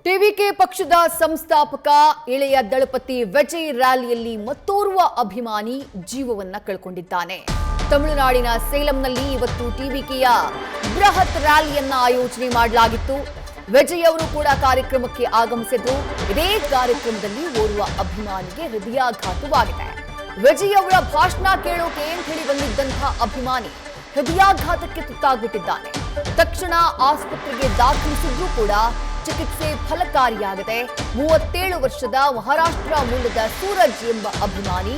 TVK ಪಕ್ಷದ ಸಂಸ್ಥಾಪಕ ಇಳೆಯ ದಳಪತಿ ವಿಜಯ್ ರ್ಯಾಲಿಯಲ್ಲಿ ಮತ್ತೋರ್ವ ಅಭಿಮಾನಿ ಜೀವವನ್ನ ಕಳ್ಕೊಂಡಿದ್ದಾನೆ. ತಮಿಳುನಾಡಿನ ಸೇಲಂನಲ್ಲಿ ಇವತ್ತು ಟಿವಿಕೆಯ ಬೃಹತ್ ರ್ಯಾಲಿಯನ್ನ ಆಯೋಜನೆ ಮಾಡಲಾಗಿತ್ತು. ವಿಜಯ್ ಅವರು ಕೂಡ ಕಾರ್ಯಕ್ರಮಕ್ಕೆ ಆಗಮಿಸಿದ್ರು. ಇದೇ ಕಾರ್ಯಕ್ರಮದಲ್ಲಿ ಓರ್ವ ಅಭಿಮಾನಿಗೆ ಹೃದಯಾಘಾತವಾಗಿದೆ. ವಿಜಯ್ ಅವರ ಭಾಷಣ ಕೇಳೋಕೆ ಅಂತ ಹೇಳಿ ಬಂದಿದ್ದಂತಹ ಅಭಿಮಾನಿ ಹೃದಯಾಘಾತಕ್ಕೆ ತುತ್ತಾಗ್ಬಿಟ್ಟಿದ್ದಾನೆ. ತಕ್ಷಣ ಆಸ್ಪತ್ರೆಗೆ ದಾಖಲಿಸಿದ್ರೂ ಕೂಡ ಚಿಕಿತ್ಸೆ ಫಲಕಾರಿಯಾಗದೆ 37 ವರ್ಷದ ಮಹಾರಾಷ್ಟ್ರ ಮೂಲದ ಸೂರಜ್ ಎಂಬ ಅಭಿಮಾನಿ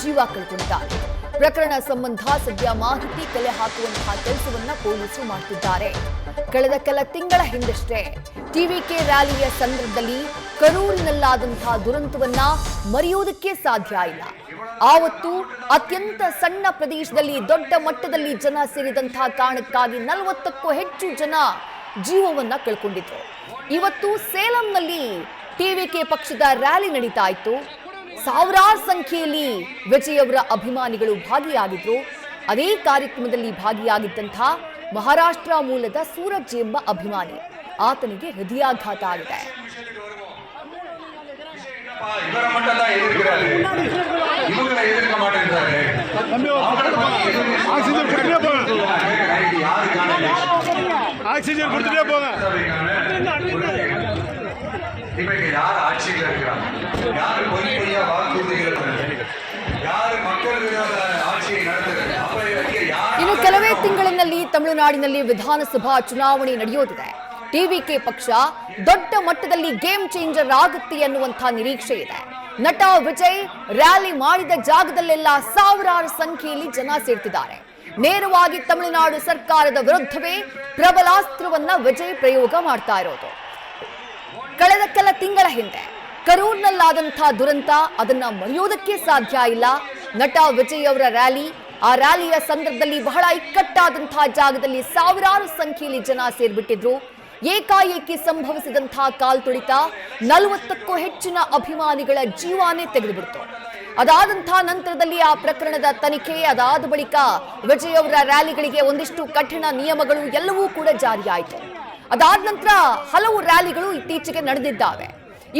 ಜೀವ ಕಳೆದುಕೊಂಡಿದ್ದಾರೆ. ಪ್ರಕರಣ ಸಂಬಂಧ ಸದ್ಯ ಮಾಹಿತಿ ಕಲೆ ಹಾಕುವಂತಹ ಕೆಲಸವನ್ನ ಪೊಲೀಸರು ಮಾಡುತ್ತಿದ್ದಾರೆ. ಕಳೆದ ಕೆಲ ತಿಂಗಳ ಹಿಂದಷ್ಟೇ ಟಿವಿಕೆ ರ್ಯಾಲಿಯ ಸಂದರ್ಭದಲ್ಲಿ ಕರೂರಿನಲ್ಲಾದಂತಹ ದುರಂತವನ್ನ ಮರೆಯುವುದಕ್ಕೆ ಸಾಧ್ಯ ಇಲ್ಲ. ಆವತ್ತು ಅತ್ಯಂತ ಸಣ್ಣ ಪ್ರದೇಶದಲ್ಲಿ ದೊಡ್ಡ ಮಟ್ಟದಲ್ಲಿ ಜನ ಸೇರಿದಂತಹ ಕಾರಣಕ್ಕಾಗಿ 40ಕ್ಕೂ ಹೆಚ್ಚು ಜನ ಜೀವವನ್ನ ಕಳ್ಕೊಂಡಿದ್ರು. ಇವತ್ತು ಸೇಲಂನಲ್ಲಿ ಟಿವಿಕೆ ಪಕ್ಷದ ರ್ಯಾಲಿ ನಡೀತಾ ಇತ್ತು. ಸಾವಿರಾರು ಸಂಖ್ಯೆಯಲ್ಲಿ ವಿಜಯ್ ಅವರ ಅಭಿಮಾನಿಗಳು ಭಾಗಿಯಾಗಿದ್ರು. ಅದೇ ಕಾರ್ಯಕ್ರಮದಲ್ಲಿ ಭಾಗಿಯಾಗಿದ್ದಂತಹ ಮಹಾರಾಷ್ಟ್ರ ಮೂಲದ ಸೂರಜ್ ಎಂಬ ಅಭಿಮಾನಿ ಆತನಿಗೆ ಹೃದಯಾಘಾತ ಆಗಿದೆ. ಇನ್ನು ಕೆಲವೇ ತಿಂಗಳಿನಲ್ಲಿ ತಮಿಳುನಾಡಿನಲ್ಲಿ ವಿಧಾನಸಭಾ ಚುನಾವಣೆ ನಡೆಯೋದಿದೆ. ಟಿವಿಕೆ ಪಕ್ಷ ದೊಡ್ಡ ಮಟ್ಟದಲ್ಲಿ ಗೇಮ್ ಚೇಂಜರ್ ಆಗುತ್ತೆ ಅನ್ನುವಂತಹ ನಿರೀಕ್ಷೆ ಇದೆ. ನಟ ವಿಜಯ್ ರ್ಯಾಲಿ ಮಾಡಿದ ಜಾಗದಲ್ಲೆಲ್ಲ ಸಾವಿರಾರು ಸಂಖ್ಯೆಯಲ್ಲಿ ಜನ ಸೇರ್ತಿದ್ದಾರೆ. ನೇರವಾಗಿ ತಮಿಳುನಾಡು ಸರ್ಕಾರದ ವಿರುದ್ಧವೇ ಪ್ರಬಲಾಸ್ತ್ರವನ್ನ ವಿಜಯ್ ಪ್ರಯೋಗ ಮಾಡ್ತಾ ಇರೋದು. ಕಳೆದ ಕೆಲ ತಿಂಗಳ ಹಿಂದೆ ಕರೂರ್ನಲ್ಲಾದಂತಹ ದುರಂತ ಅದನ್ನ ಮರೆಯೋದಕ್ಕೆ ಸಾಧ್ಯ ಇಲ್ಲ. ನಟ ವಿಜಯ್ ಅವರ ರ್ಯಾಲಿ, ಆ ರ್ಯಾಲಿಯ ಸಂದರ್ಭದಲ್ಲಿ ಬಹಳ ಇಕ್ಕಟ್ಟಾದಂತಹ ಜಾಗದಲ್ಲಿ ಸಾವಿರಾರು ಸಂಖ್ಯೆಯಲ್ಲಿ ಜನ ಸೇರ್ಬಿಟ್ಟಿದ್ರು. ಏಕಾಏಕಿ ಸಂಭವಿಸಿದಂತಹ ಕಾಲ್ತುಳಿತ 40ಕ್ಕೂ ಹೆಚ್ಚಿನ ಅಭಿಮಾನಿಗಳ ಜೀವಾನೇ ತೆಗೆದುಬಿಡ್ತು. ಅದಾದಂತಹ ನಂತರದಲ್ಲಿ ಆ ಪ್ರಕರಣದ ತನಿಖೆ, ಅದಾದ ಬಳಿಕ ವಿಜಯ್ ಅವರ ರ್ಯಾಲಿಗಳಿಗೆ ಒಂದಿಷ್ಟು ಕಠಿಣ ನಿಯಮಗಳು ಎಲ್ಲವೂ ಕೂಡ ಜಾರಿಯಾಯಿತು. ಅದಾದ ನಂತರ ಹಲವು ರ್ಯಾಲಿಗಳು ಇತ್ತೀಚೆಗೆ ನಡೆದಿದ್ದಾವೆ.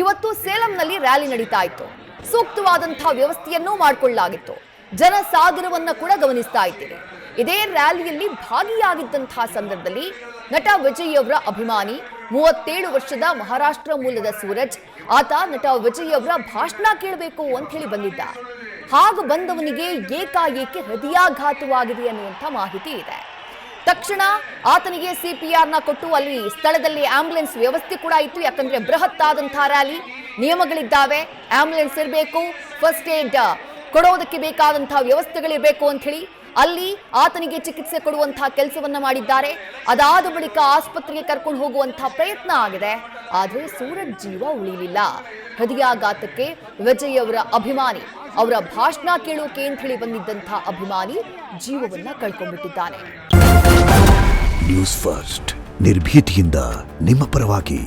ಇವತ್ತು ಸೇಲಂನಲ್ಲಿ ರ್ಯಾಲಿ ನಡೀತಾ ಇತ್ತು. ಸೂಕ್ತವಾದಂತಹ ವ್ಯವಸ್ಥೆಯನ್ನೂ ಮಾಡಿಕೊಳ್ಳಲಾಗಿತ್ತು. ಜನಸಾಗರವನ್ನ ಕೂಡ ಗಮನಿಸ್ತಾ ಇದ್ದೀವಿ. ಇದೇ ರ್ಯಾಲಿಯಲ್ಲಿ ಭಾಗಿಯಾಗಿದ್ದಂತಹ ಸಂದರ್ಭದಲ್ಲಿ ನಟ ವಿಜಯ್ ಅವರ ಅಭಿಮಾನಿ 37 ವರ್ಷದ ಮಹಾರಾಷ್ಟ್ರ ಮೂಲದ ಸೂರಜ್, ಆತ ನಟ ವಿಜಯ್ ಅವರ ಭಾಷಣ ಕೇಳಬೇಕು ಅಂತ ಹೇಳಿ ಬಂದಿದ್ದ. ಹಾಗೆ ಬಂದವನಿಗೆ ಏಕಾಏಕಿ ಹೃದಯಾಘಾತವಾಗಿದೆ ಅನ್ನುವಂಥ ಮಾಹಿತಿ ಇದೆ. ತಕ್ಷಣ ಆತನಿಗೆ CPR ಕೊಟ್ಟು ಅಲ್ಲಿ ಸ್ಥಳದಲ್ಲಿ ಆಂಬ್ಯುಲೆನ್ಸ್ ವ್ಯವಸ್ಥೆ ಕೂಡ ಇತ್ತು. ಯಾಕಂದ್ರೆ ಬೃಹತ್ ಆದಂತಹ ರ್ಯಾಲಿ, ನಿಯಮಗಳಿದ್ದಾವೆ, ಆಂಬ್ಯುಲೆನ್ಸ್ ಇರಬೇಕು, ಫಸ್ಟ್ ಏಡ್ ಕೊಡೋದಕ್ಕೆ ಬೇಕಾದಂತಹ ವ್ಯವಸ್ಥೆಗಳಿರಬೇಕು ಅಂತ ಹೇಳಿ ಅಲ್ಲಿ ಆತನಿಗೆ ಚಿಕಿತ್ಸೆ ಕೊಡುವಂತಹ ಕೆಲಸವನ್ನ ಮಾಡಿದ್ದಾರೆ. ಅದಾದ ಬಳಿಕ ಆಸ್ಪತ್ರೆಗೆ ಕರ್ಕೊಂಡು ಹೋಗುವಂತಹ ಪ್ರಯತ್ನ ಆಗಿದೆ. ಆದರೆ ಸೂರಜ್ ಜೀವ ಉಳಿಲಿಲ್ಲ. ಹೃದಯಾಘಾತಕ್ಕೆ ವಿಜಯ್ ಅವರ ಅಭಿಮಾನಿ, ಅವರ ಭಾಷಣ ಕೇಳೋಕೆ ಅಂತ ಹೇಳಿ ಬಂದಿದ್ದಂತಹ ಅಭಿಮಾನಿ ಜೀವವನ್ನ ಕಳ್ಕೊಂಡ್ಬಿಟ್ಟಿದ್ದಾನೆ. ನ್ಯೂಸ್ ಫಸ್ಟ್, ನಿರ್ಭೀತಿಯಿಂದ ನಿಮ್ಮ ಪರವಾಗಿ.